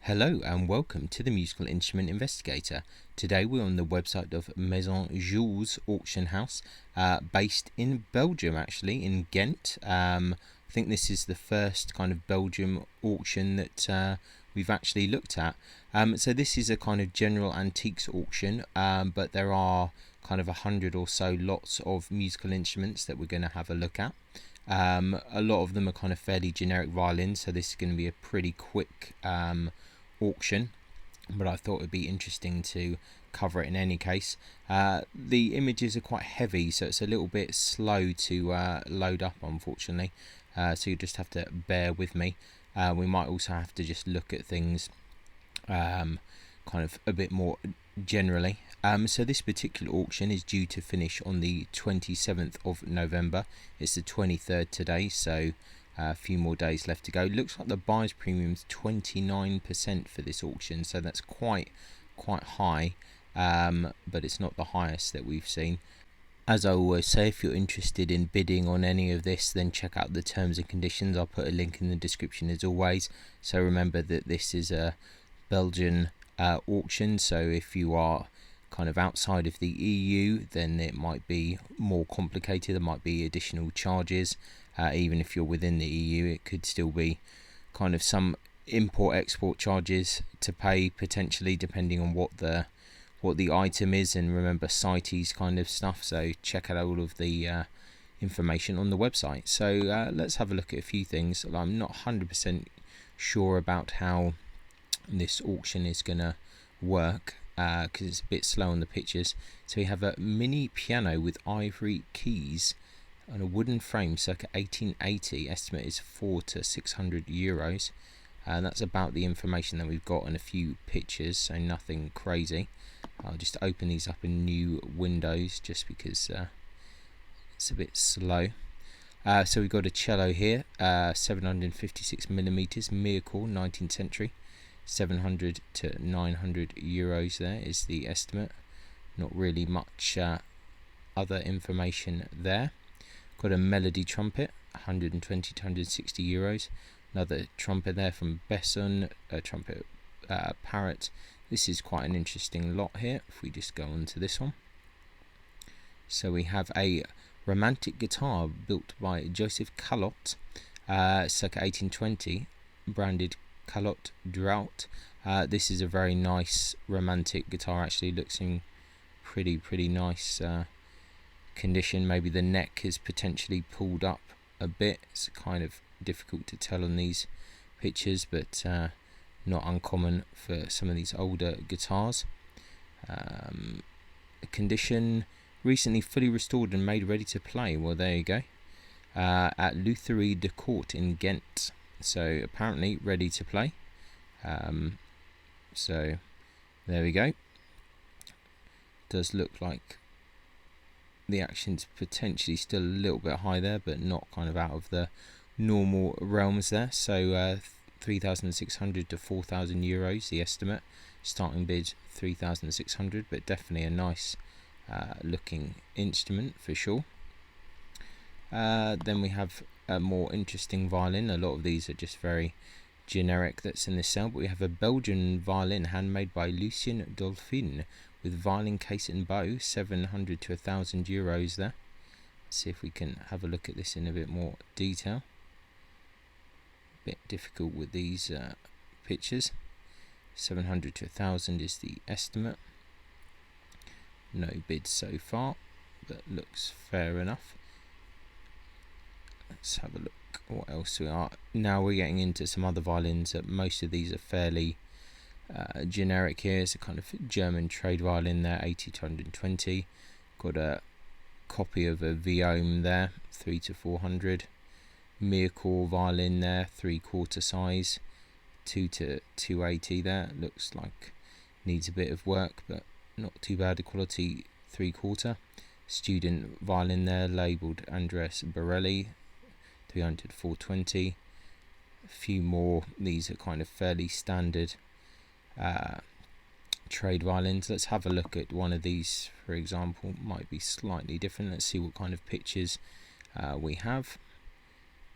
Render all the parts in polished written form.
Hello and welcome to the Musical Instrument Investigator. Today we're on the website of Maison Jules Auction House, based in Belgium, actually, in Ghent. I think this is the first kind of Belgium auction that we've actually looked at. So this is a kind of general antiques auction, but there are kind of 100 or so lots of musical instruments that we're going to have a look at. A lot of them are kind of fairly generic violins, so this is going to be a pretty quick auction, but I thought it would be interesting to cover it in any case. The images are quite heavy, so it's a little bit slow to load up, unfortunately, so you just have to bear with me. We might also have to just look at things kind of a bit more generally. So this particular auction is due to finish on the 27th of November. It's the 23rd today, so a few more days left to go. Looks like the buyer's premium is 29% for this auction, so that's quite high, but it's not the highest that we've seen. As I always say, if you're interested in bidding on any of this, then check out the terms and conditions. I'll put a link in the description as always. So remember that this is a Belgian auction, so if you are kind of outside of the EU, then it might be more complicated. There might be additional charges. Even if you're within the EU, it could still be kind of some import-export charges to pay, potentially, depending on what the item is. And remember, CITES kind of stuff, so check out all of the information on the website. So let's have a look at a few things. I'm not 100% sure about how this auction is going to work, because it's a bit slow on the pictures. So we have a mini piano with ivory keys on a wooden frame, circa 1880. Estimate is 400 to 600 euros. And that's about the information that we've got, and a few pictures, so nothing crazy. I'll just open these up in new windows just because it's a bit slow. So we've got a cello here, 756 millimeters, Miracle, 19th century. 700 to 900 euros there is the estimate. Not really much other information there. Got a melody trumpet, 120 to 160 euros. Another trumpet there from Besson, a trumpet parrot. This is quite an interesting lot here, if we just go on to this one. So we have a romantic guitar built by Joseph Calotte, circa 1820, branded Calotte Drought. This is a very nice romantic guitar, actually. Looks in pretty nice condition. Maybe the neck is potentially pulled up a bit. It's kind of difficult to tell on these pictures, but not uncommon for some of these older guitars. Condition recently fully restored and made ready to play. Well, there you go. At Lutherie de Court in Ghent. So apparently ready to play. So there we go. Does look like the action's potentially still a little bit high there, but not kind of out of the normal realms there. So 3,600 to 4,000 euros the estimate. Starting bid 3,600, but definitely a nice looking instrument for sure. Then we have a more interesting violin. A lot of these are just very generic that's in this cell, but we have a Belgian violin handmade by Lucien Dolphin with violin case and bow, 700 to 1,000 euros there. Let's see if we can have a look at this in a bit more detail. Bit difficult with these pictures. 700 to 1,000 is the estimate. No bids so far, but looks fair enough. Let's have a look what else we are. Now we're getting into some other violins. Most of these are fairly generic here. It's a kind of German trade violin there, 80 to 120. Got a copy of a Viome there, 3 to 400. Miracle violin there, 3/4 size, 2 to 280 there. Looks like needs a bit of work, but not too bad a quality 3/4. Student violin there, labelled Andres Borelli, 300 420. A few more. These are kind of fairly standard trade violins. Let's have a look at one of these, for example. Might be slightly different. Let's see what kind of pictures we have.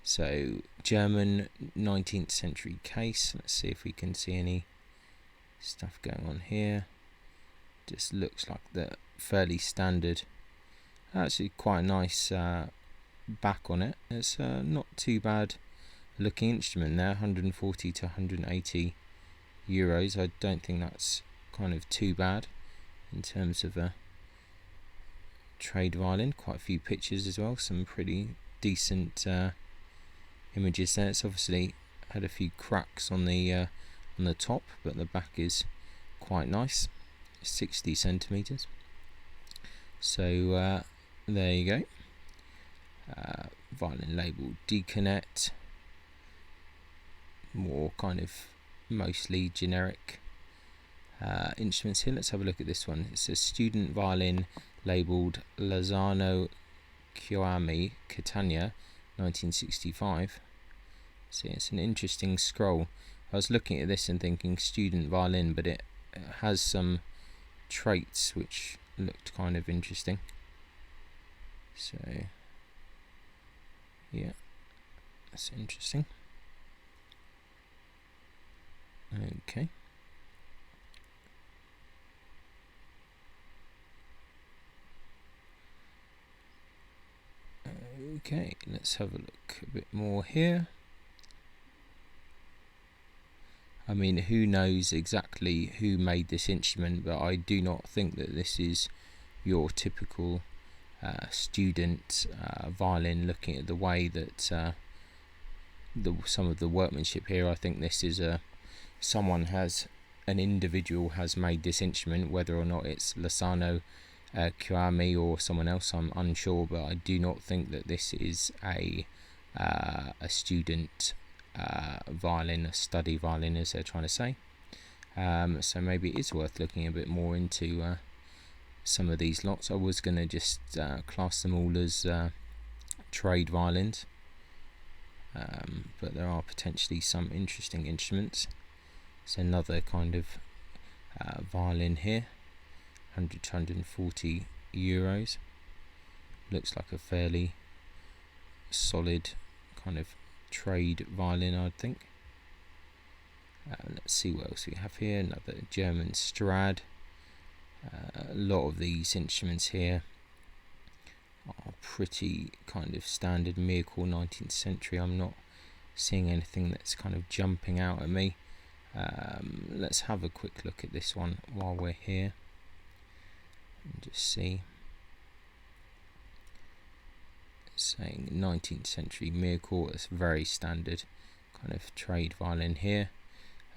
So German 19th century case. Let's see if we can see any stuff going on here. Just looks like the fairly standard, actually quite a nice back on it. It's not too bad looking instrument there, 140 to 180 euros. I don't think that's kind of too bad in terms of a trade violin. Quite a few pictures as well, some pretty decent images there. It's obviously had a few cracks on the top, but the back is quite nice, 60 centimeters. So there you go. Violin label Deconet, more kind of mostly generic instruments here. Let's have a look at this one. It's a student violin labelled Lozano Kiyomi Catania 1965. See, it's an interesting scroll. I was looking at this and thinking student violin, but it has some traits which looked kind of interesting. So yeah, that's interesting. Okay. Okay, let's have a look a bit more here. I mean, who knows exactly who made this instrument, but I do not think that this is your typical student violin. Looking at the way that some of the workmanship here, I think this is an individual has made this instrument. Whether or not it's Lozano Kiyomi or someone else, I'm unsure, but I do not think that this is a student violin, a study violin, as they're trying to say. So maybe it is worth looking a bit more into some of these lots. I was going to just class them all as trade violins, but there are potentially some interesting instruments. It's another kind of violin here, 100 to 140 euros. Looks like a fairly solid kind of trade violin, I'd think. Let's see what else we have here. Another German Strad. A lot of these instruments here are pretty kind of standard Miracle 19th century. I'm not seeing anything that's kind of jumping out at me. Let's have a quick look at this one while we're here and just see. It's saying 19th century Miracle. It's very standard kind of trade violin here.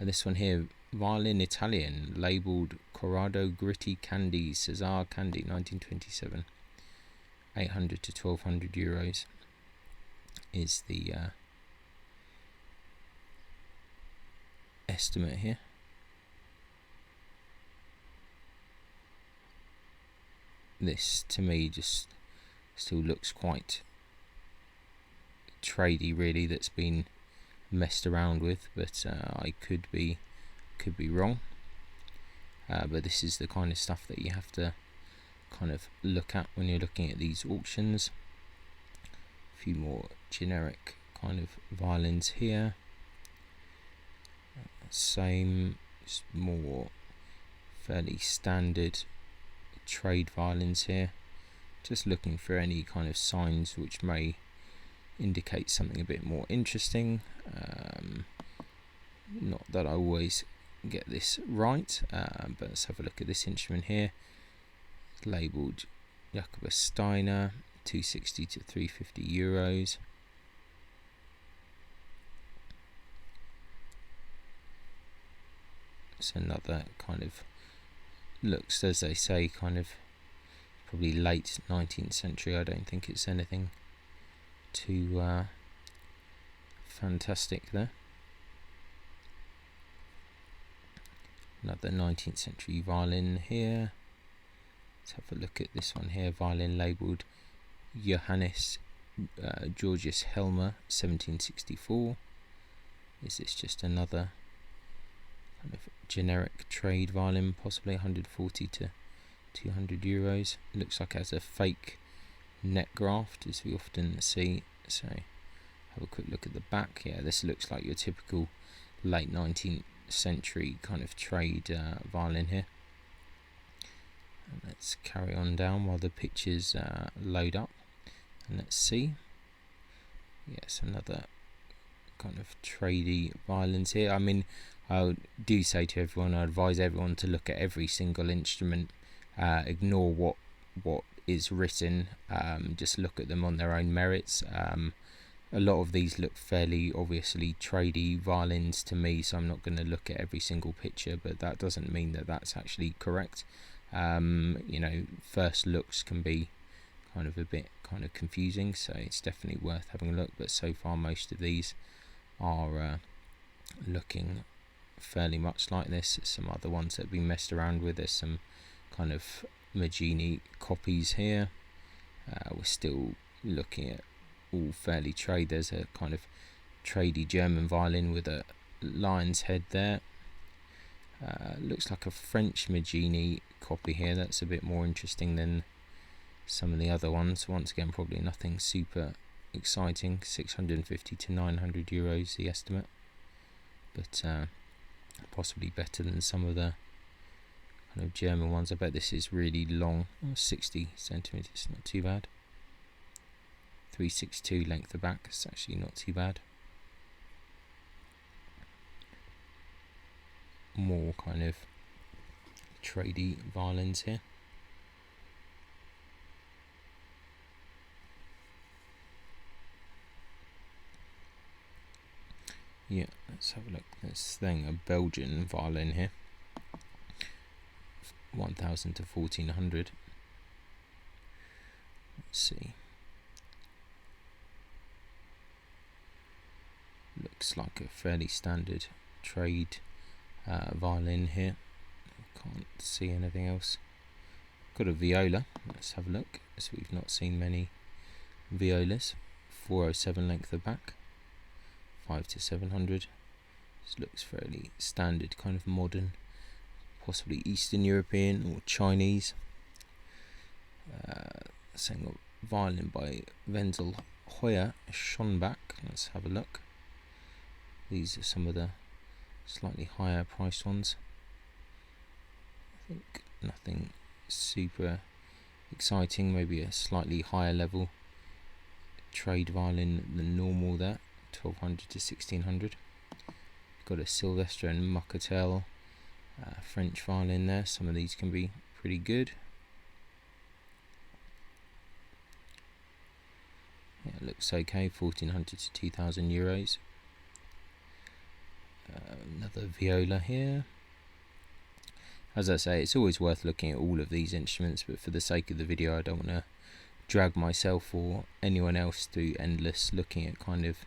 And this one here, violin Italian, labelled Corrado Gritti Candy, Cesar Candy, 1927. 800 to 1200 euros is the estimate here. This to me just still looks quite tradey, really, that's been messed around with, but I could be wrong. But this is the kind of stuff that you have to kind of look at when you're looking at these auctions. A few more generic kind of violins here. Same, just more fairly standard trade violins here. Just looking for any kind of signs which may indicate something a bit more interesting. Not that I always get this right, but let's have a look at this instrument here. It's labelled Jacobus Steiner, 260 to 350 euros. It's another kind of looks, as they say, kind of probably late 19th century. I don't think it's anything too fantastic there. Another 19th century violin here. Let's have a look at this one here, violin labelled Johannes Georgius Helmer, 1764. Is this just another kind of generic trade violin, possibly 140 to 200 euros? Looks like it has a fake neck graft, as we often see. So have a quick look at the back. Yeah, this looks like your typical late 19th century kind of trade violin here. And let's carry on down while the pictures load up, and let's see. Yes, another kind of tradey violins here. I mean, I do say to everyone, I advise everyone to look at every single instrument, ignore what is written, just look at them on their own merits. A lot of these look fairly obviously tradey violins to me, so I'm not going to look at every single picture, but that doesn't mean that that's actually correct. You know, first looks can be kind of a bit kind of confusing, so it's definitely worth having a look. But so far most of these are looking fairly much like this. Some other ones that have been messed around with. There's some kind of Magini copies here. We're still looking at all fairly trade. There's a kind of tradey German violin with a lion's head there. Looks like a French Magini copy here. That's a bit more interesting than some of the other ones. Once again, probably nothing super exciting. 650 to 900 euros the estimate, but possibly better than some of the kind of German ones. I bet this is really long. 60 centimeters, not too bad. 362 length of back. It's actually not too bad. More kind of tradey violins here. Yeah, let's have a look. This thing, a Belgian violin here, 1000 to 1400. Let's see. Looks like a fairly standard trade violin here. Can't see anything else. Got a viola. Let's have a look. So we've not seen many violas. 407 length of back. 5 to 700. This looks fairly standard, kind of modern, possibly Eastern European or Chinese. Saying a violin by Wenzel Hoyer Schonbach. Let's have a look. These are some of the slightly higher priced ones. I think nothing super exciting, maybe a slightly higher level trade violin than normal there, 1200 to 1600. Got a Sylvester and Mucatel French violin there. Some of these can be pretty good. Yeah, it looks okay, 1400 to 2000 euros. Another viola here. As I say, it's always worth looking at all of these instruments, but for the sake of the video I don't want to drag myself or anyone else through endless looking at kind of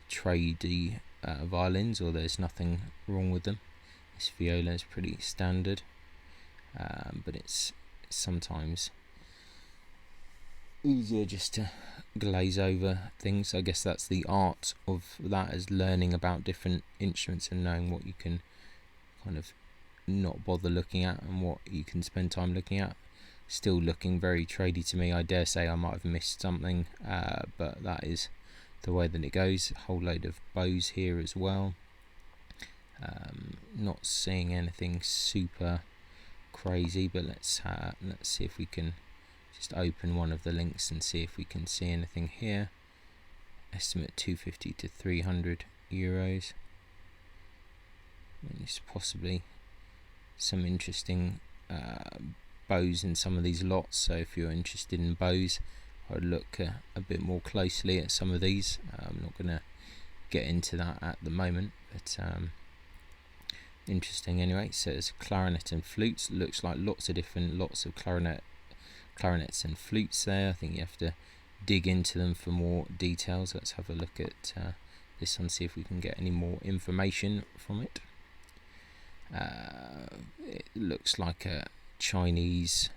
tradey violins, or there's nothing wrong with them. This viola is pretty standard, but it's sometimes easier just to glaze over things. I guess that's the art of that, is learning about different instruments and knowing what you can kind of not bother looking at and what you can spend time looking at. Still looking very tradey to me. I dare say I might have missed something, but that is the way that it goes. A whole load of bows here as well. Not seeing anything super crazy, but let's see if we can just open one of the links and see if we can see anything here. Estimate 250 to 300 euros. And it's possibly some interesting bows in some of these lots, so if you're interested in bows, I would look a bit more closely at some of these. I'm not going to get into that at the moment, but interesting anyway. So there's clarinet and flutes. Looks like lots of clarinets and flutes there. I think you have to dig into them for more details. Let's have a look at this one, see if we can get any more information from it. It looks like a Chinese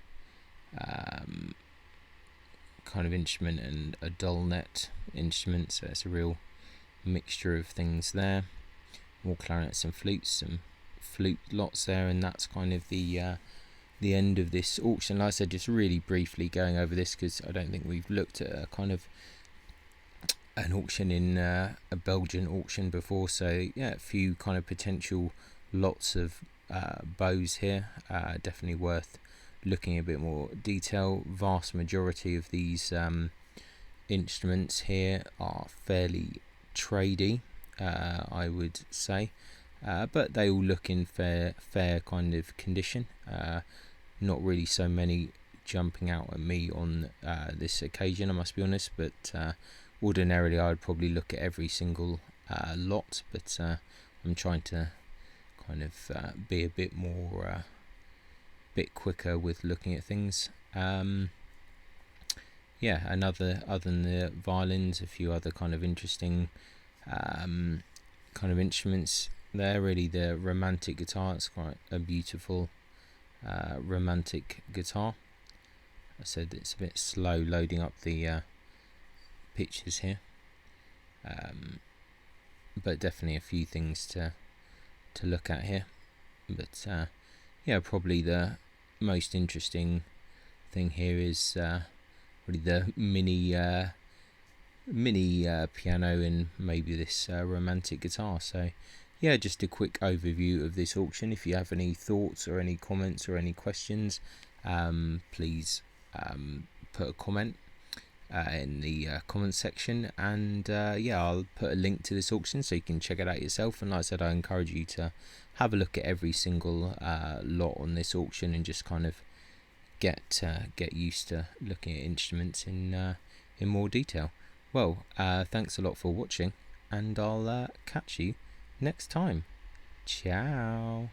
kind of instrument and a dull net instrument, so it's a real mixture of things there. More clarinets and flutes, some flute lots there, and that's kind of the end of this auction. Like I said, just really briefly going over this because I don't think we've looked at a kind of an auction in a Belgian auction before, so yeah, a few kind of potential lots of bows here. Definitely worth looking a bit more detail. Vast majority of these instruments here are fairly tradey, I would say, but they all look in fair kind of condition. Not really so many jumping out at me on this occasion, I must be honest, but ordinarily I'd probably look at every single lot, but I'm trying to kind of be a bit more bit quicker with looking at things. Yeah, other than the violins, a few other kind of interesting kind of instruments there. Really, the romantic guitar, it's quite a beautiful romantic guitar. I said it's a bit slow loading up the pictures here, but definitely a few things to look at here. But yeah, probably the most interesting thing here is really the mini piano and maybe this romantic guitar. So yeah, just a quick overview of this auction. If you have any thoughts or any comments or any questions, please put a comment in the comment section, and yeah, I'll put a link to this auction so you can check it out yourself. And like I said, I encourage you to have a look at every single lot on this auction and just kind of get used to looking at instruments in more detail. Well, thanks a lot for watching, and I'll catch you next time. Ciao.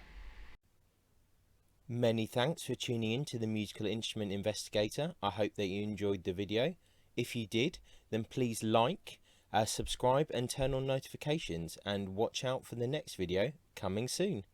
Many thanks for tuning in to the Musical Instrument Investigator. I hope that you enjoyed the video. If you did, then please like, subscribe and turn on notifications, and watch out for the next video coming soon.